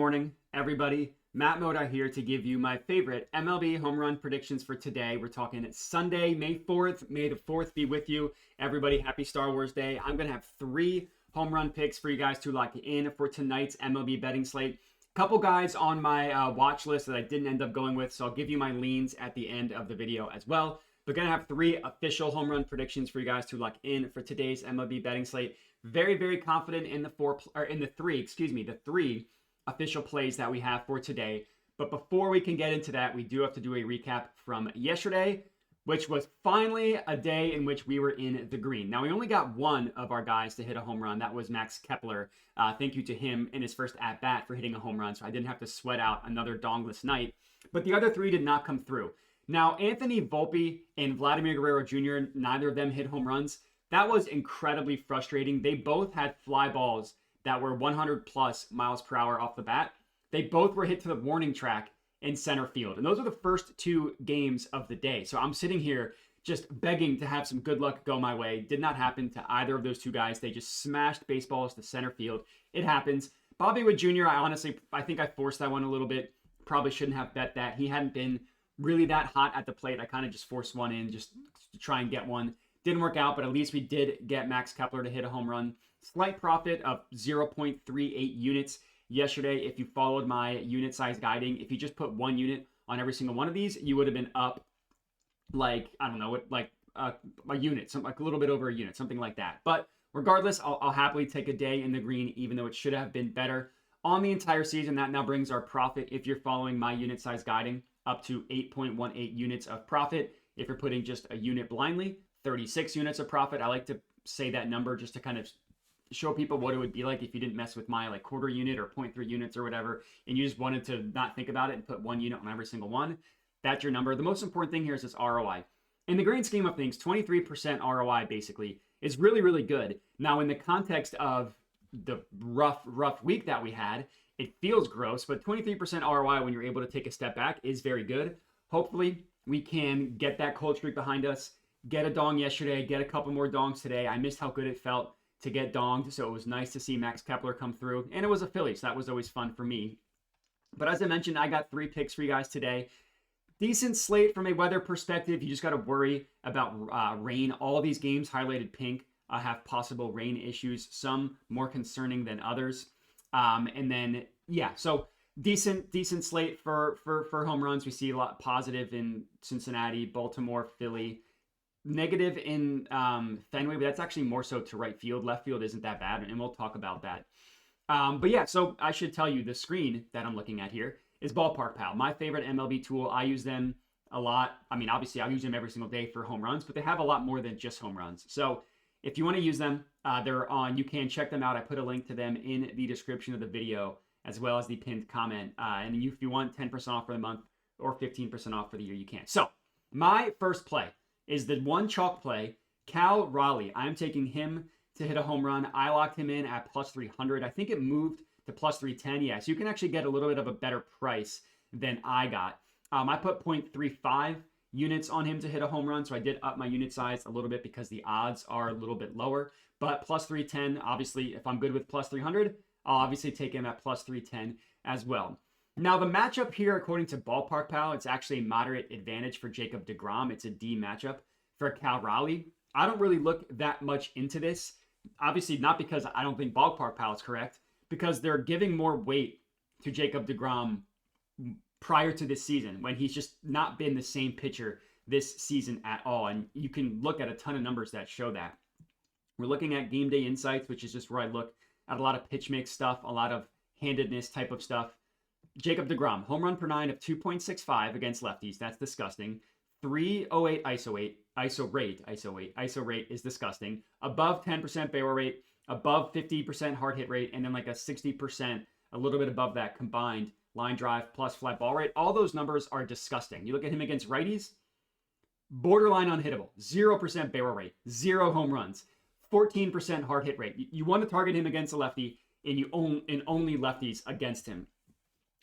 morning, everybody. Matt Moda here to give you my favorite MLB home run predictions for today. We're talking Sunday, May 4th. May the 4th be with you. Everybody, happy Star Wars Day. I'm going to have 3 home run picks for you guys to lock in for tonight's MLB betting slate. Couple guys on my watch list that I didn't end up going with, so I'll give you my leans at the end of the video as well. We're going to have 3 official home run predictions for you guys to lock in for today's MLB betting slate. Very, very confident in the three official plays that we have for today. But before we can get into that, we do have to do a recap from yesterday, which was finally a day in which we were in the green. Now, we only got one of our guys to hit a home run. That was Max Kepler. Thank you to him in his first at-bat for hitting a home run, so I didn't have to sweat out another dongless night. But the other 3 did not come through. Now, Anthony Volpe and Vladimir Guerrero Jr., neither of them hit home runs. That was incredibly frustrating. They both had fly balls that were 100 plus miles per hour off the bat. They both were hit to the warning track in center field. And those are the first 2 games of the day. So I'm sitting here just begging to have some good luck go my way. Did not happen to either of those 2 guys. They just smashed baseballs to center field. It happens. Bobby Wood Jr., I think I forced that one a little bit. Probably shouldn't have bet that. He hadn't been really that hot at the plate. I kind of just forced one in just to try and get one. Didn't work out, but at least we did get Max Kepler to hit a home run. Slight profit of 0.38 units yesterday. If you followed my unit size guiding, if you just put 1 unit on every single one of these, you would have been up like, I don't know, like a unit, like a little bit over a unit, something like that. But regardless, I'll happily take a day in the green, even though it should have been better on the entire season. That now brings our profit, if you're following my unit size guiding, up to 8.18 units of profit. If you're putting just a unit blindly, 36 units of profit. I like to say that number just to kind of show people what it would be like if you didn't mess with my like quarter unit or 0.3 units or whatever, and you just wanted to not think about it and put 1 unit on every single one. That's your number. The most important thing here is this ROI. In the grand scheme of things, 23% ROI basically is really, really good. Now, in the context of the rough week that we had, it feels gross, but 23% ROI when you're able to take a step back is very good. Hopefully, we can get that cold streak behind us, get a dong yesterday, get a couple more dongs today. I missed how good it felt to get donged, so it was nice to see Max Kepler come through. And it was a Philly, so that was always fun for me. But as I mentioned, I got 3 picks for you guys today. Decent slate from a weather perspective. You just got to worry about rain. All these games highlighted pink have possible rain issues, some more concerning than others. And then, yeah, so decent slate for home runs. We see a lot positive in Cincinnati, Baltimore, Philly. Negative in Fenway, but that's actually more so to right field. Left field isn't that bad, and we'll talk about that. But yeah, so I should tell you the screen that I'm looking at here is Ballpark Pal, my favorite MLB tool. I use them a lot. I mean, obviously, I use them every single day for home runs, but they have a lot more than just home runs. So if you want to use them, they're on. You can check them out. I put a link to them in the description of the video, as well as the pinned comment. And if you want 10% off for the month or 15% off for the year, you can. So my first play is the one chalk play, Cal Raleigh. I'm taking him to hit a home run. I locked him in at plus 300. I think it moved to plus 310. Yeah, so you can actually get a little bit of a better price than I got. I put 0.35 units on him to hit a home run, so I did up my unit size a little bit because the odds are a little bit lower. But plus 310, obviously, if I'm good with plus 300, I'll obviously take him at plus 310 as well. Now, the matchup here, according to Ballpark Pal, it's actually a moderate advantage for Jacob deGrom. It's a D matchup for Cal Raleigh. I don't really look that much into this. Obviously, not because I don't think Ballpark Pal is correct, because they're giving more weight to Jacob deGrom prior to this season, when he's just not been the same pitcher this season at all. And you can look at a ton of numbers that show that. We're looking at Game Day Insights, which is just where I look at a lot of pitch mix stuff, a lot of handedness type of stuff. Jacob deGrom, home run per 9 of 2.65 against lefties. That's disgusting. 308 ISO rate is disgusting. Above 10% barrel rate, above 50% hard hit rate, and then like a 60%, a little bit above that combined line drive plus fly ball rate. All those numbers are disgusting. You look at him against righties, borderline unhittable, 0% barrel rate, 0 home runs, 14% hard hit rate. You want to target him against a lefty, and you own and only lefties against him.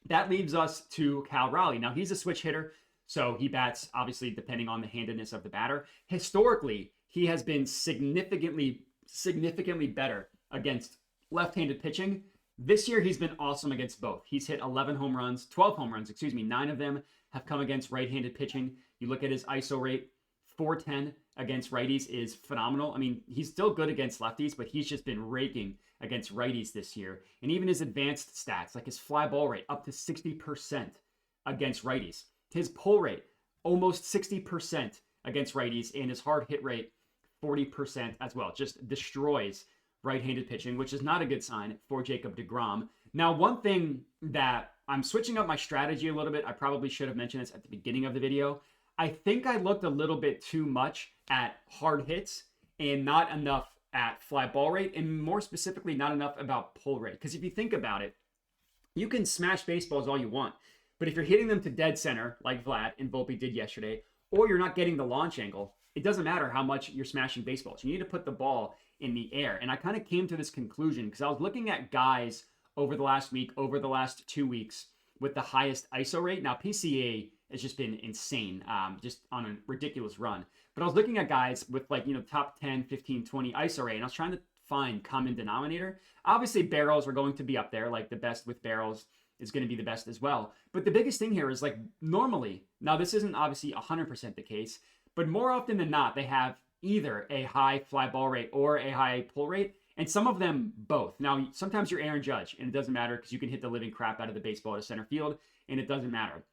That leaves us to Cal Raleigh. Now, he's a switch hitter, so he bats, obviously, depending on the handedness of the batter. Historically, he has been significantly better against left-handed pitching This year, he's been awesome against both. He's hit 11 home runs, 12 home runs, excuse me. 9 of them have come against right-handed pitching. You look at his ISO rate, 410 against righties is phenomenal. I mean, he's still good against lefties, but he's just been raking against righties this year. And even his advanced stats, like his fly ball rate, up to 60% against righties. His pull rate, almost 60% against righties, and his hard hit rate, 40% as well. Just destroys right-handed pitching, which is not a good sign for Jacob deGrom. Now, one thing that I'm switching up my strategy a little bit, I probably should have mentioned this at the beginning of the video. I think I looked a little bit too much at hard hits and not enough at fly ball rate, and more specifically, not enough about pull rate. Because if you think about it, you can smash baseballs all you want, but if you're hitting them to dead center, like Vlad and Volpe did yesterday, or you're not getting the launch angle, it doesn't matter how much you're smashing baseballs. You need to put the ball in the air. And I kind of came to this conclusion because I was looking at guys over the last week, over the last 2 weeks with the highest ISO rate. Now, PCA has just been insane, just on a ridiculous run. But I was looking at guys with top 10, 15, 20 ISO rate, and I was trying to find common denominator. Obviously, barrels are going to be up there, like the best with barrels is going to be the best as well. But the biggest thing here is like normally, now this isn't obviously 100% the case, but more often than not, they have either a high fly ball rate or a high pull rate, and some of them both. Now, sometimes you're Aaron Judge, and it doesn't matter because you can hit the living crap out of the baseball to center field, and it doesn't matter.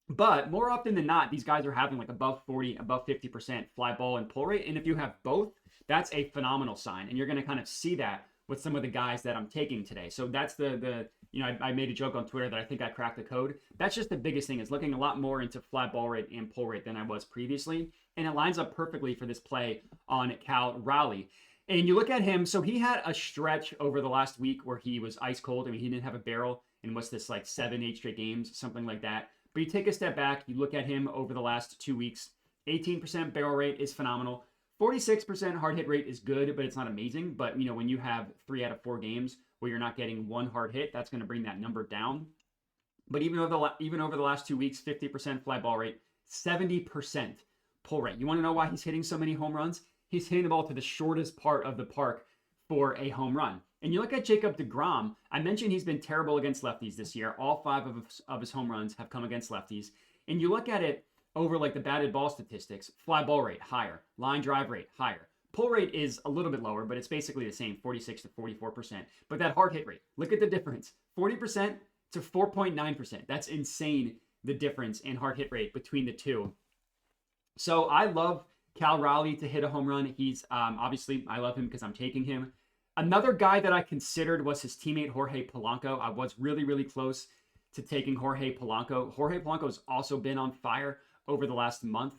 But more often than not, these guys are having like above 40, above 50% fly ball and pull rate, and if you have both, that's a phenomenal sign, and you're going to kind of see that with some of the guys that I'm taking today. So that's I made a joke on Twitter that I think I cracked the code. That's just the biggest thing, is looking a lot more into fly ball rate and pull rate than I was previously. And it lines up perfectly for this play on Cal Raleigh. And you look at him, so he had a stretch over the last week where he was ice cold. I mean, he didn't have a barrel in what's this, like 7-8 straight games, something like that. But you take a step back, you look at him over the last 2 weeks, 18% barrel rate is phenomenal. 46% hard hit rate is good, but it's not amazing. But, when you have 3 out of 4 games where you're not getting one hard hit, that's going to bring that number down. But even over the last 2 weeks, 50% fly ball rate, 70% pull rate. You want to know why he's hitting so many home runs? He's hitting the ball to the shortest part of the park for a home run. And you look at Jacob deGrom, I mentioned he's been terrible against lefties this year. All 5 of his home runs have come against lefties. And you look at it over like the batted ball statistics, fly ball rate higher, line drive rate higher. Pull rate is a little bit lower, but it's basically the same, 46 to 44%. But that hard hit rate, look at the difference, 40% to 4.9%. That's insane, the difference in hard hit rate between the two. So I love Cal Raleigh to hit a home run. He's obviously, I love him because I'm taking him. Another guy that I considered was his teammate Jorge Polanco. I was really, really close to taking Jorge Polanco. Jorge Polanco has also been on fire over the last month.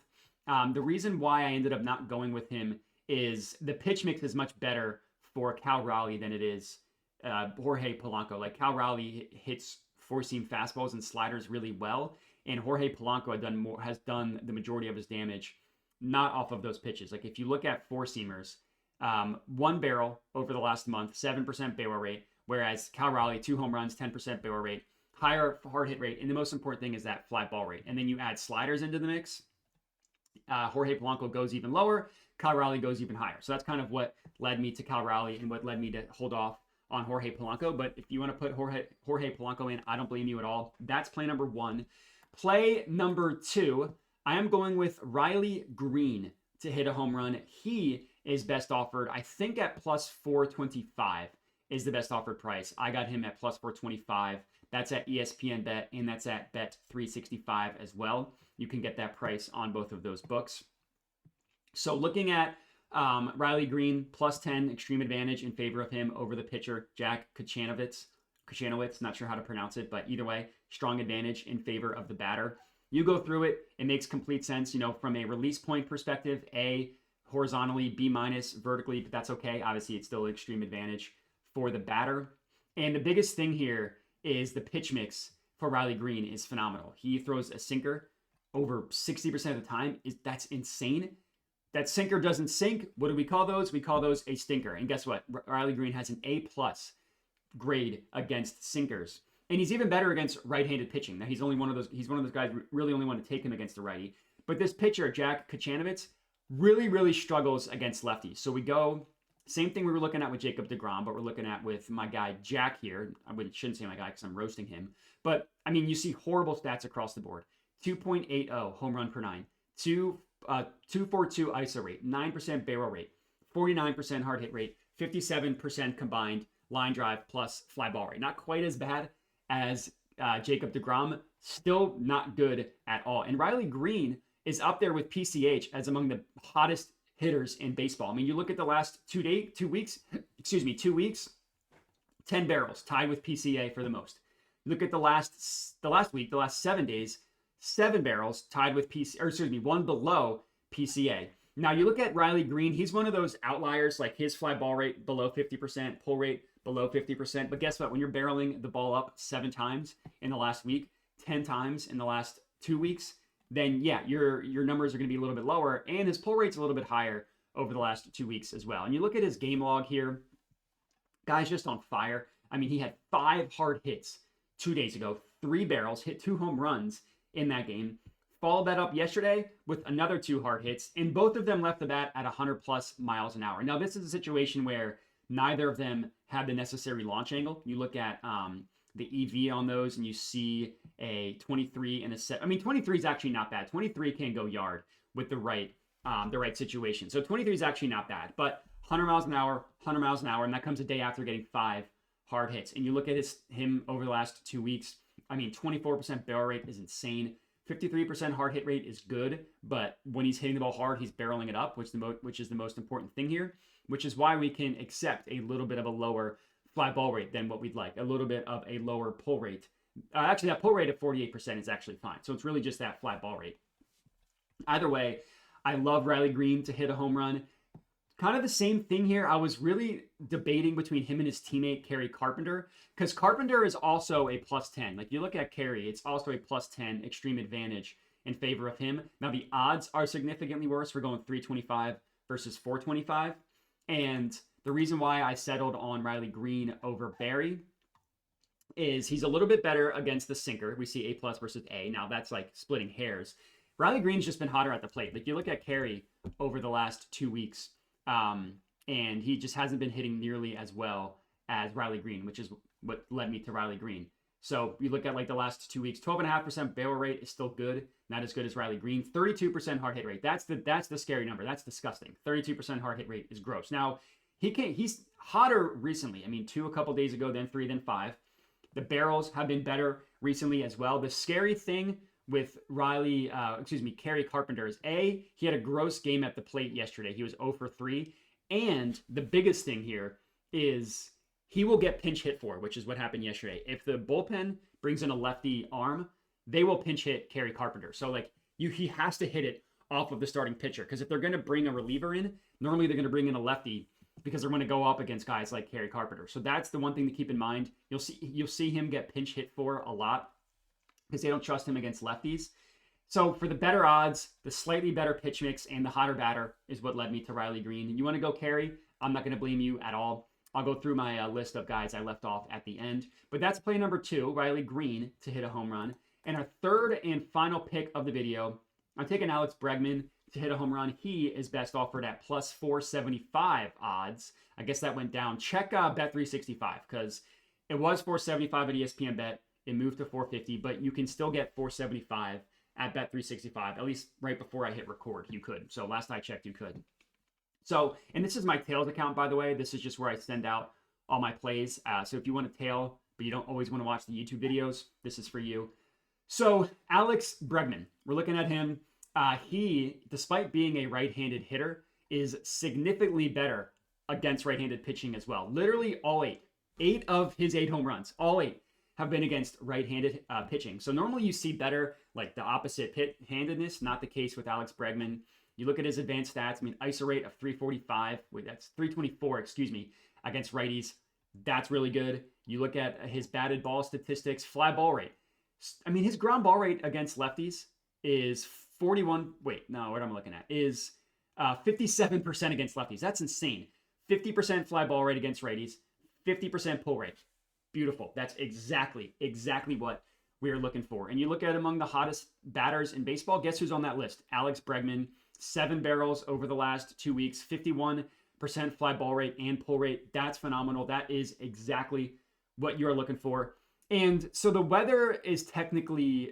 The reason why I ended up not going with him is the pitch mix is much better for Cal Raleigh than it is Jorge Polanco. Like Cal Raleigh hits four-seam fastballs and sliders really well, and Jorge Polanco has done the majority of his damage not off of those pitches. Like if you look at four-seamers, 1 barrel over the last month, 7% barrel rate, whereas Cal Raleigh, 2 home runs, 10% barrel rate, higher hard hit rate, and the most important thing is that fly ball rate. And then you add sliders into the mix. Jorge Polanco goes even lower, Cal Raleigh goes even higher. So that's kind of what led me to Cal Raleigh and what led me to hold off on Jorge Polanco. But if you want to put Jorge Polanco in, I don't blame you at all. That's play number 1. Play number 2, I am going with Riley Green to hit a home run. He is best offered, I think, at plus 425 is the best offered price. I got him at plus 425. That's at ESPN Bet, and that's at Bet 365 as well. You can get that price on both of those books. So looking at Riley Green, plus 10 extreme advantage in favor of him over the pitcher, Jack Kochanowicz, not sure how to pronounce it, but either way, strong advantage in favor of the batter. You go through it, it makes complete sense, from a release point perspective, A, horizontally, B minus, vertically, but that's okay. Obviously, it's still an extreme advantage for the batter. And the biggest thing here is the pitch mix for Riley Green is phenomenal. He throws a sinker over 60% of the time. That's insane. That sinker doesn't sink. What do we call those? We call those a stinker. And guess what? Riley Green has an A+ grade against sinkers. And he's even better against right-handed pitching. Now, he's one of those guys who really only want to take him against the righty. But this pitcher, Jack Kochanowicz, really, really struggles against lefties. So we go Same thing we were looking at with Jacob deGrom, but we're looking at with my guy Jack here. Shouldn't say my guy because I'm roasting him. But, I mean, you see horrible stats across the board. 2.80 home run per nine, 2.42 ISO rate, 9% barrel rate, 49% hard hit rate, 57% combined line drive plus fly ball rate. Not quite as bad as Jacob deGrom, still not good at all. And Riley Green is up there with PCH as among the hottest hitters in baseball. I mean, you look at the last 2 weeks, 10 barrels, tied with PCA for the most. Look at the last week, the last 7 days, 7 barrels, tied with one below PCA. Now you look at Riley Green, he's one of those outliers, like his fly ball rate below 50%, pull rate below 50%. But guess what? When you're barreling the ball up 7 times in the last week, 10 times in the last 2 weeks, then yeah, your numbers are going to be a little bit lower, and his pull rate's a little bit higher over the last 2 weeks as well. And you look at his game log here, guy's just on fire. I mean, he had 5 hard hits 2 days ago, 3 barrels, hit 2 home runs in that game. Followed that up yesterday with another 2 hard hits, and both of them left the bat at 100 plus miles an hour. Now, this is a situation where neither of them had the necessary launch angle. You look at the EV on those, and you see a 23 and a 7. I mean, 23 is actually not bad. 23 can go yard with the right situation. So 23 is actually not bad. But 100 miles an hour, and that comes a day after getting 5 hard hits. And you look at him over the last 2 weeks. I mean, 24% barrel rate is insane. 53% hard hit rate is good, but when he's hitting the ball hard, he's barreling it up, which is the most important thing here, which is why we can accept a little bit of a lower fly ball rate than what we'd like, a little bit of a lower pull rate. Actually, that pull rate of 48% is actually fine. So it's really just that fly ball rate. Either way, I love Riley Green to hit a home run. Kind of the same thing here. I was really debating between him and his teammate, Kerry Carpenter, because Carpenter is also a plus 10. Like you look at Kerry, it's also a plus 10 extreme advantage in favor of him. Now the odds are significantly worse. We're going 325 versus 425. And the reason why I settled on Riley Green over Barry is he's a little bit better against the sinker. We see A plus versus A. Now that's like splitting hairs. Riley Green's just been hotter at the plate. Like you look at Kerry over the last 2 weeks, and he just hasn't been hitting nearly as well as Riley Green, which is what led me to Riley Green. So you look at like the last 2 weeks, 12.5% barrel rate is still good, not as good as Riley Green. 32% hard hit rate. That's the scary number. That's disgusting. 32% hard hit rate is gross. Now he's hotter recently. I mean, 2 a couple days ago, then 3, then 5. The barrels have been better recently as well. The scary thing with Kerry Carpenter is he had a gross game at the plate yesterday. He was 0 for 3. And the biggest thing here is he will get pinch hit for, which is what happened yesterday. If the bullpen brings in a lefty arm, they will pinch hit Kerry Carpenter. So like he has to hit it off of the starting pitcher, because if they're going to bring a reliever in, normally they're going to bring in a lefty because they're going to go up against guys like Kerry Carpenter. So that's the one thing to keep in mind. You'll see him get pinch hit for a lot because they don't trust him against lefties. So for the better odds, the slightly better pitch mix, and the hotter batter is what led me to Riley Green. You want to go Kerry? I'm not going to blame you at all. I'll go through my list of guys I left off at the end. But that's play number 2, Riley Green to hit a home run. And our third and final pick of the video, I'm taking Alex Bregman to hit a home run. He is best offered at plus 475 odds. I guess that went down. Check Bet365, because it was 475 at ESPN Bet. It moved to 450, but you can still get 475 at Bet365. At least right before I hit record, you could. So last I checked, you could. So, and this is my tails account, by the way. This is just where I send out all my plays. So if you want to tail, but you don't always want to watch the YouTube videos, this is for you. So Alex Bregman, we're looking at him. He, despite being a right-handed hitter, is significantly better against right-handed pitching as well. Literally all 8. 8 of his 8 home runs, all 8, have been against right-handed pitching. So normally you see better, like the opposite handedness, not the case with Alex Bregman. You look at his advanced stats. I mean, ISO rate of 345. That's 324, against righties. That's really good. You look at his batted ball statistics, fly ball rate. I mean, his ground ball rate against lefties is 41. Wait, no, what am I looking at? Is 57% against lefties. That's insane. 50% fly ball rate against righties. 50% pull rate. Beautiful. That's exactly what we are looking for. And you look at among the hottest batters in baseball, guess who's on that list? Alex Bregman, 7 barrels over the last 2 weeks, 51% fly ball rate and pull rate. That's phenomenal. That is exactly what you're looking for. And so the weather is technically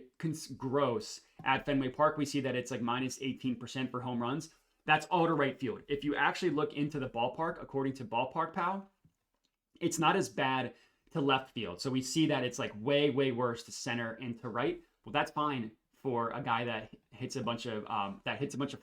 gross at Fenway Park. We see that it's like minus 18% for home runs. That's all to right field. If you actually look into the ballpark, according to Ballpark Pal, it's not as bad to left field. So we see that it's like way, way worse to center and to right. Well, that's fine for a guy that hits a bunch of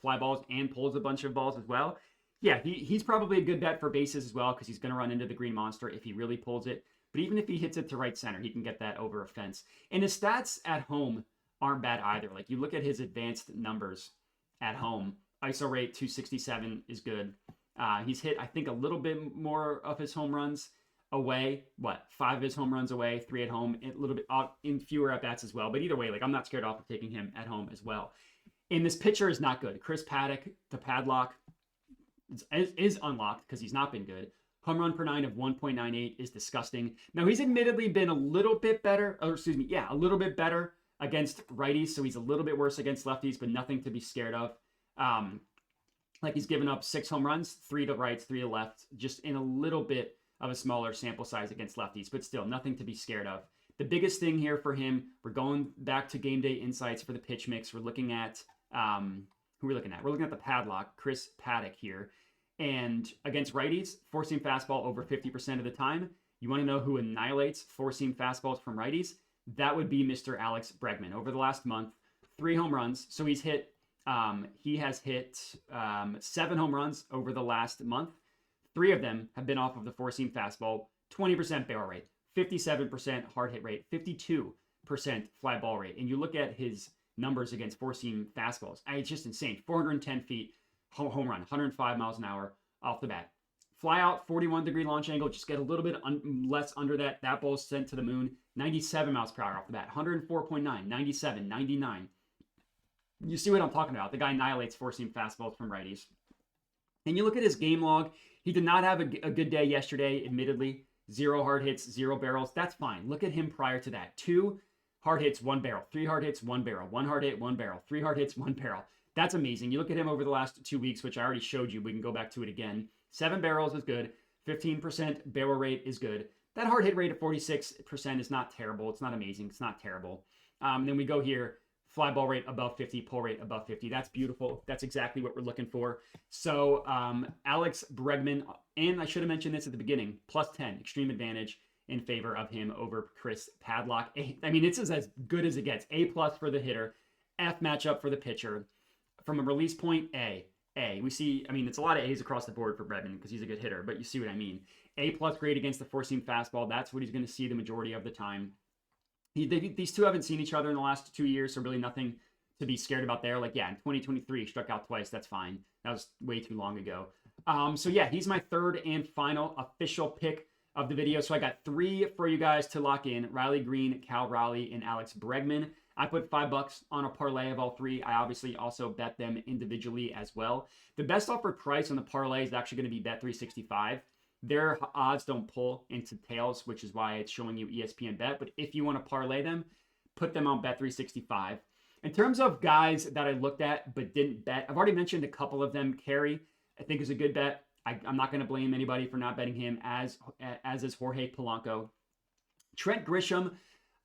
fly balls and pulls a bunch of balls as well. Yeah, he's probably a good bet for bases as well because he's going to run into the green monster if he really pulls it. But even if he hits it to right center, he can get that over a fence. And his stats at home aren't bad either. Like you look at his advanced numbers at home, ISO rate 267 is good. He's hit, I think, a little bit more of his home runs away. 5 of his home runs away, 3 at home, a little bit in fewer at bats as well. But either way, like I'm not scared off of taking him at home as well. And this pitcher is not good. Chris Paddock, the padlock, is unlocked because he's not been good. Home run per 9 of 1.98 is disgusting. Now, he's admittedly been a little bit better, a little bit better against righties, so he's a little bit worse against lefties, but nothing to be scared of. Like he's given up 6 home runs, 3 to rights, 3 to left, just in a little bit of a smaller sample size against lefties, but still nothing to be scared of. The biggest thing here for him, we're going back to game day insights for the pitch mix. We're looking at, who are we looking at? We're looking at the padlock, Chris Paddock here. And against righties, four-seam fastball over 50% of the time. You want to know who annihilates four-seam fastballs from righties? That would be Mr. Alex Bregman. Over the last month, 3 home runs. So he has hit 7 home runs over the last month. 3 of them have been off of the four-seam fastball. 20% barrel rate, 57% hard hit rate, 52% fly ball rate. And you look at his numbers against four-seam fastballs. It's just insane. 410 feet. Home run, 105 miles an hour off the bat. Fly out, 41-degree launch angle. Just get a little bit less under that. That ball's sent to the moon. 97 miles per hour off the bat. 104.9, 97, 99. You see what I'm talking about. The guy annihilates four-seam fastballs from righties. And you look at his game log. He did not have a good day yesterday, admittedly. 0 hard hits, 0 barrels. That's fine. Look at him prior to that. 2 hard hits, 1 barrel. 3 hard hits, 1 barrel. 1 hard hit, 1 barrel. 3 hard hits, 1 barrel. That's amazing. You look at him over the last 2 weeks, which I already showed you. We can go back to it again. 7 barrels is good. 15% barrel rate is good. That hard hit rate of 46% is not terrible. It's not amazing. It's not terrible. Then we go here. Fly ball rate above 50, pull rate above 50. That's beautiful. That's exactly what we're looking for. So Alex Bregman, and I should have mentioned this at the beginning, plus 10, extreme advantage in favor of him over Chris Padlock. It's as good as it gets. A plus for the hitter. F matchup for the pitcher. From a release point, A. We see, it's a lot of A's across the board for Bregman because he's a good hitter, but you see what I mean. A plus grade against the four-seam fastball. That's what he's going to see the majority of the time. These two haven't seen each other in the last 2 years, so really nothing to be scared about there. Like, yeah, in 2023, struck out twice. That's fine. That was way too long ago. So yeah, he's my third and final official pick of the video. So I got 3 for you guys to lock in. Riley Green, Cal Raleigh, and Alex Bregman. I put $5 on a parlay of all 3. I obviously also bet them individually as well. The best offered price on the parlay is actually going to be Bet365. Their odds don't pull into tails, which is why it's showing you ESPN Bet. But if you want to parlay them, put them on Bet365. In terms of guys that I looked at but didn't bet, I've already mentioned a couple of them. Carey, I think, is a good bet. I'm not going to blame anybody for not betting him, as is Jorge Polanco. Trent Grisham,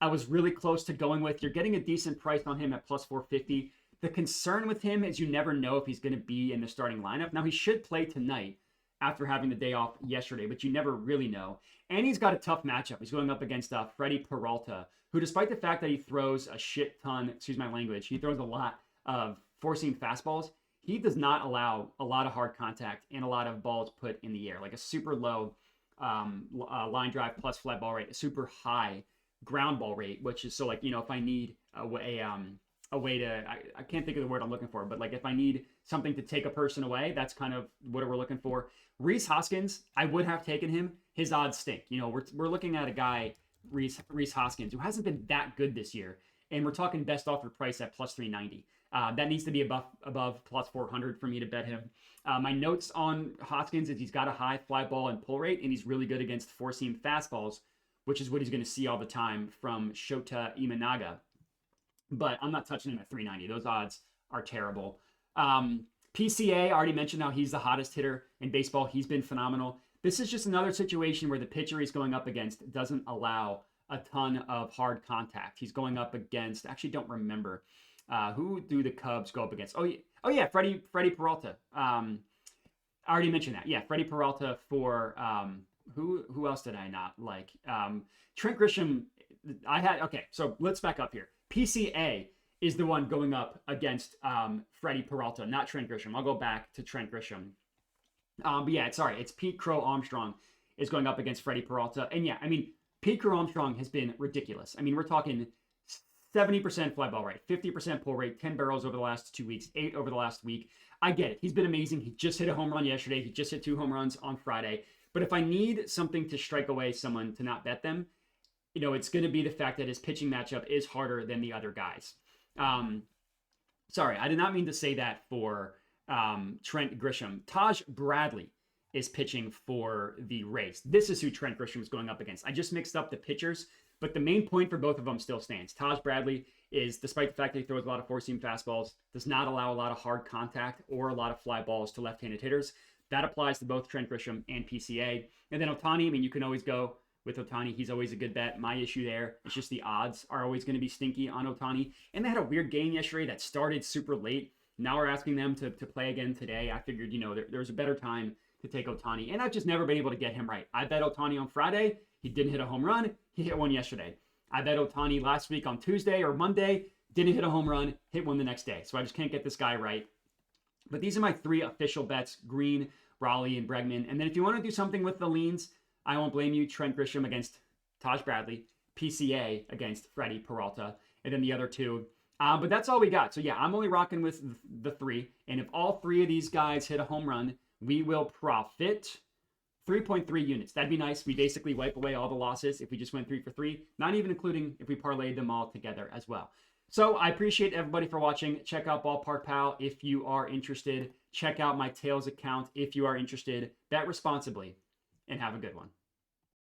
I was really close to going with. You're getting a decent price on him at plus 450. The concern with him is you never know if he's going to be in the starting lineup. Now, he should play tonight after having the day off yesterday, but you never really know. And he's got a tough matchup. He's going up against Freddie Peralta, who, despite the fact that he throws a shit ton, excuse my language, he throws a lot of four-seam fastballs, he does not allow a lot of hard contact and a lot of balls put in the air, like a super low line drive plus fly ball rate, a super high ground ball rate, which is so, like, if I need a way to, I can't think of the word I'm looking for, but like if I need something to take a person away, that's kind of what we're looking for. Reese Hoskins, I would have taken him. His odds stink. We're looking at a guy, Reese Hoskins, who hasn't been that good this year, and we're talking best offer price at plus 390. That needs to be above plus 400 for me to bet him. My notes on Hoskins is he's got a high fly ball and pull rate, and he's really good against four-seam fastballs, which is what he's going to see all the time from Shota Imanaga. But I'm not touching him at 390. Those odds are terrible. PCA, I already mentioned how he's the hottest hitter in baseball. He's been phenomenal. This is just another situation where the pitcher he's going up against doesn't allow a ton of hard contact. He's going up against, actually don't remember, who do the Cubs go up against? Oh yeah, Freddie Peralta. I already mentioned that. Yeah, Freddie Peralta for who else did I not like? Trent Grisham. Okay, so let's back up here. PCA is the one going up against Freddie Peralta, not Trent Grisham. I'll go back to Trent Grisham. But yeah, sorry, it's Pete Crow Armstrong is going up against Freddie Peralta. And yeah, I mean, Pete Crow Armstrong has been ridiculous. I mean, we're talking 70% fly ball rate, 50% pull rate, 10 barrels over the last 2 weeks, 8 over the last week. I get it. He's been amazing. He just hit a home run yesterday. He just hit 2 home runs on Friday. But if I need something to strike away someone to not bet them, it's going to be the fact that his pitching matchup is harder than the other guys. Sorry, I did not mean to say that for Trent Grisham. Taj Bradley is pitching for the Rays. This is who Trent Grisham is going up against. I just mixed up the pitchers, but the main point for both of them still stands. Taj Bradley is, despite the fact that he throws a lot of four-seam fastballs, does not allow a lot of hard contact or a lot of fly balls to left-handed hitters. That applies to both Trent Grisham and PCA. And then Ohtani, I mean, you can always go with Ohtani. He's always a good bet. My issue there is just the odds are always going to be stinky on Ohtani. And they had a weird game yesterday that started super late. Now we're asking them to play again today. I figured, there's a better time to take Ohtani. And I've just never been able to get him right. I bet Ohtani on Friday. He didn't hit a home run. He hit one yesterday. I bet Ohtani last week on Tuesday or Monday. Didn't hit a home run. Hit one the next day. So I just can't get this guy right. But these are my 3 official bets. Green, Raleigh, and Bregman. And then if you want to do something with the leans, I won't blame you. Trent Grisham against Taj Bradley, PCA against Freddie Peralta, and then the other 2. But that's all we got. So yeah, I'm only rocking with the 3. And if all 3 of these guys hit a home run, we will profit 3.3 units. That'd be nice. We basically wipe away all the losses if we just went 3 for 3, not even including if we parlayed them all together as well. So I appreciate everybody for watching. Check out Ballpark Pal if you are interested. Check out my Tails account if you are interested. Bet responsibly and have a good one.